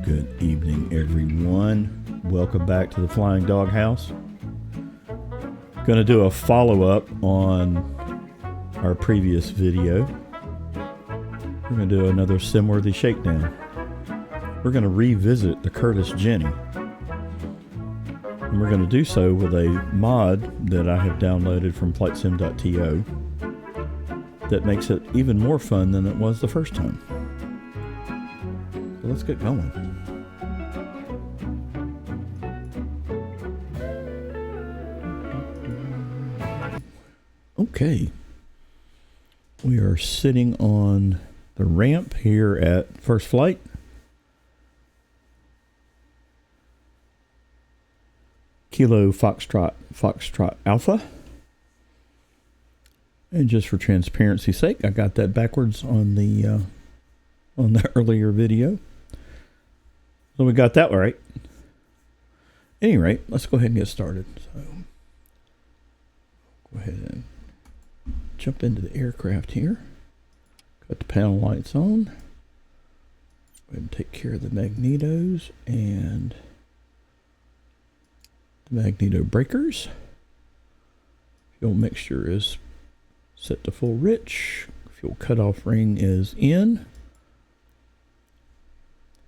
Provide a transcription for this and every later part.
Good evening, everyone. Welcome back to the Flying Dog House. Going to do a follow-up on our previous video. We're going to do another Simworthy Shakedown. We're going to revisit the Curtis Jenny. And we're going to do so with a mod that I have downloaded from Flightsim.to that makes it even more fun than it was the first time. So let's get going. Okay. We are sitting on the ramp here at First Flight. Kilo Foxtrot Alpha. And just for transparency's sake, I got that backwards on the earlier video. So we got that right. At any rate, let's go ahead and get started. So go ahead and jump into the aircraft here. Got the panel lights on. Go ahead and take care of the magnetos and the magneto breakers. Fuel mixture is set to full rich. Fuel cutoff ring is in.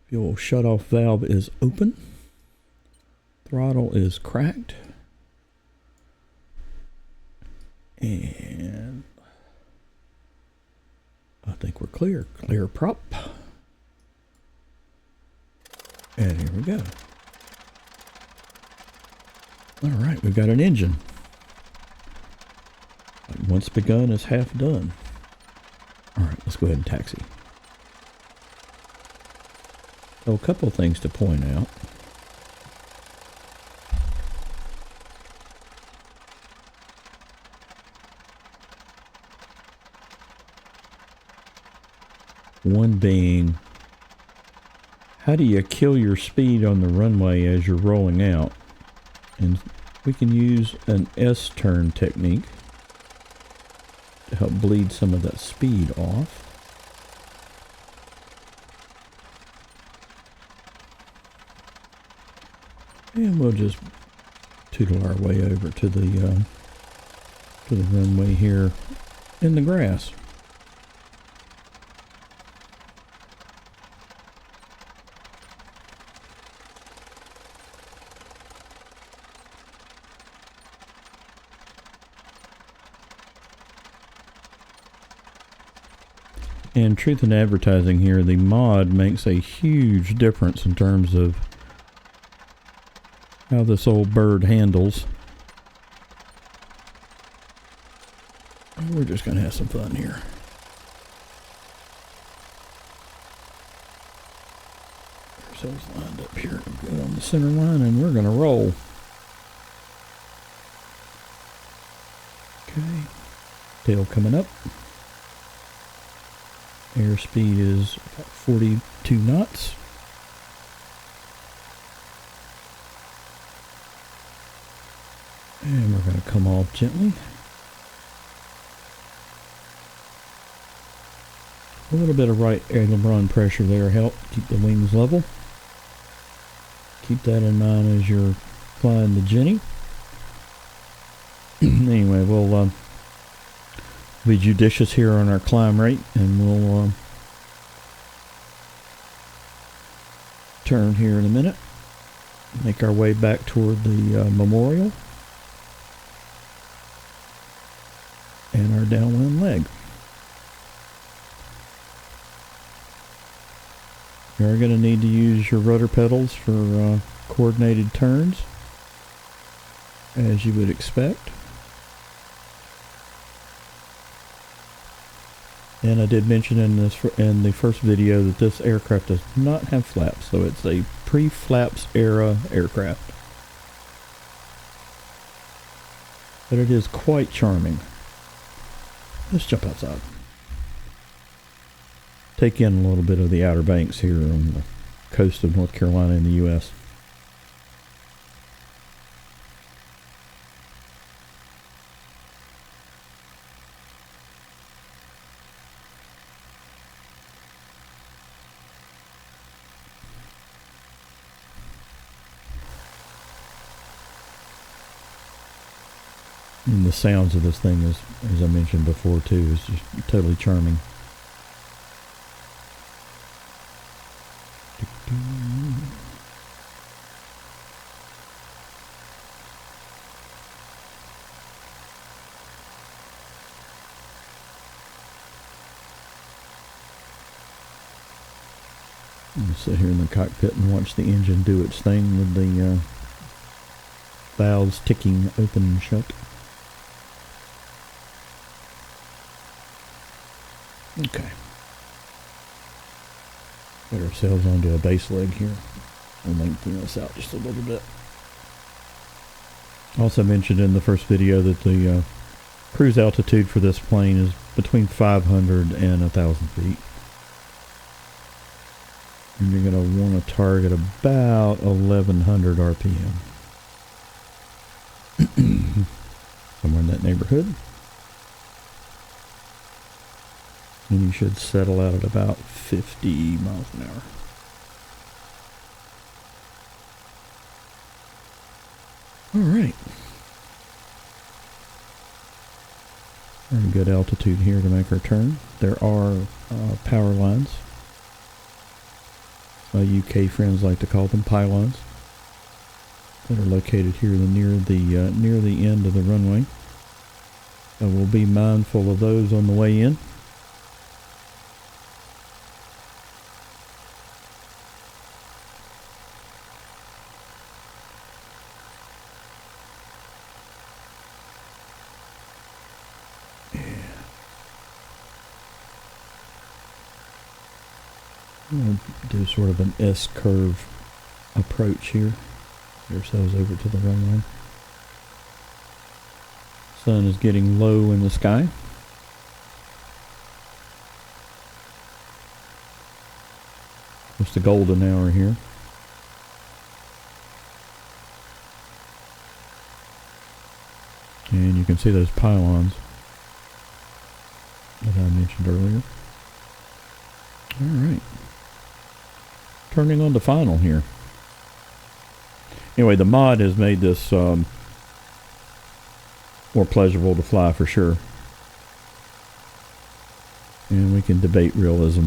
Fuel shutoff valve is open. Throttle is cracked. And I think we're clear. Clear prop. And here we go. All right, we've got an engine. Once begun is half done. All right, let's go ahead and taxi. So a couple of things to point out. One being, how do you kill your speed on the runway as you're rolling out? And we can use an S-turn technique to help bleed some of that speed off. And we'll just tootle our way over to the runway here in the grass. And truth in advertising here, the mod makes a huge difference in terms of how this old bird handles. And we're just going to have some fun here. Ourselves lined up here good on the center line, and we're going to roll. Okay, tail coming up. Airspeed is about 42 knots. And we're going to come off gently. A little bit of right aileron pressure there help keep the wings level. Keep that in mind as you're flying the Jenny. Anyway, we'll be judicious here on our climb rate, and we'll turn here in a minute. Make our way back toward the memorial and our downwind leg. You're going to need to use your rudder pedals for coordinated turns, as you would expect. And I did mention in the first video that this aircraft does not have flaps, so it's a pre-flaps era aircraft. But it is quite charming. Let's jump outside. Take in a little bit of the Outer Banks here on the coast of North Carolina in the U.S. And the sounds of this thing is, as I mentioned before too, is just totally charming. I'm sit here in the cockpit and watch the engine do its thing with the valves ticking open and shut. Okay. Get ourselves onto a base leg here. We'll lengthen this out just a little bit. Also mentioned in the first video that the cruise altitude for this plane is between 500 and 1,000 feet. And you're going to want to target about 1,100 RPM. Somewhere in that neighborhood. And you should settle out at about 50 miles an hour. Alright. We're in good altitude here to make our turn. There are power lines. UK friends like to call them pylons, that are located here near the end of the runway. We'll be mindful of those on the way in. We'll do sort of an S-curve approach here. Get ourselves over to the runway. Sun is getting low in the sky. It's the golden hour here. And you can see those pylons that I mentioned earlier. Alright. Turning on to final here. Anyway, the mod has made this more pleasurable to fly for sure. And we can debate realism.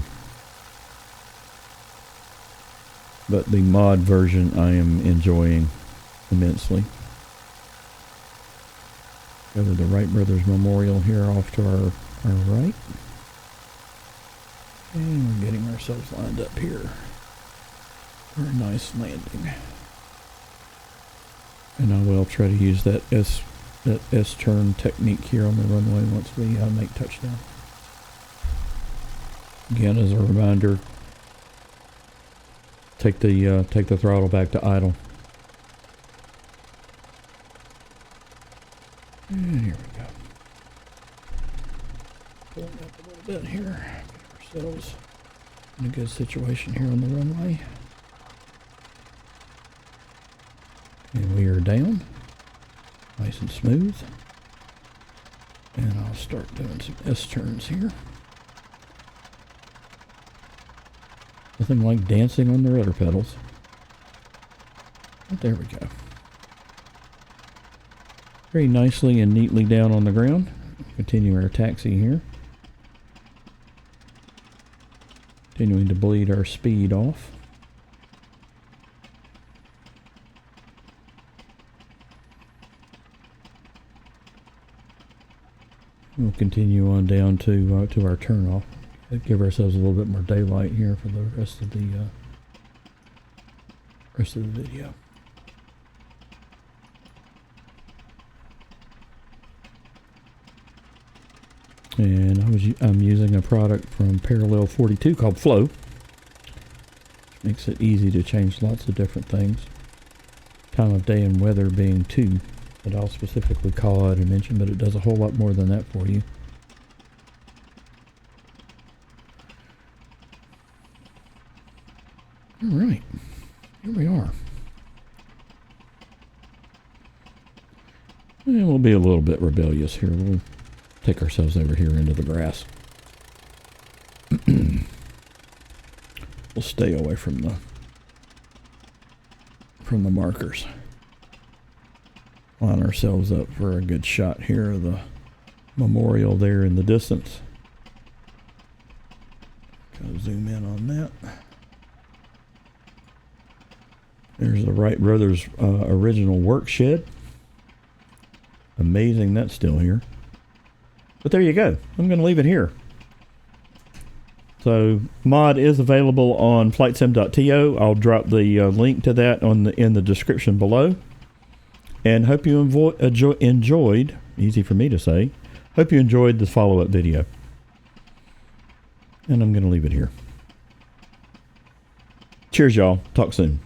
But the mod version I am enjoying immensely. Go to the Wright Brothers Memorial here off to our right. And we're getting ourselves lined up here for a nice landing. And I will try to use that S-turn technique here on the runway once we make touchdown. Again, as a reminder, take the throttle back to idle. And here we go. Pulling up a little bit here. Get ourselves in a good situation here on the runway. And we are down. Nice and smooth. And I'll start doing some S-turns here. Nothing like dancing on the rudder pedals. But there we go. Very nicely and neatly down on the ground. Continue our taxi here. Continuing to bleed our speed off. We'll continue on down to our turnoff. Give ourselves a little bit more daylight here for the rest of the video. And I'm using a product from Parallel 42 called Flow, which makes it easy to change lots of different things. Time of day and weather being 2 that I'll specifically call out and mention, but it does a whole lot more than that for you. Alright, here we are. And we'll be a little bit rebellious here. We'll take ourselves over here into the grass. We'll stay away from the markers. Line ourselves up for a good shot here of the memorial there in the distance. Kind of zoom in on that. There's the Wright Brothers original work shed. Amazing that's still here. But there you go. I'm going to leave it here. So mod is available on Flightsim.to. I'll drop the link to that in the description below. And hope you enjoyed, easy for me to say, hope you enjoyed the follow-up video. And I'm going to leave it here. Cheers, y'all. Talk soon.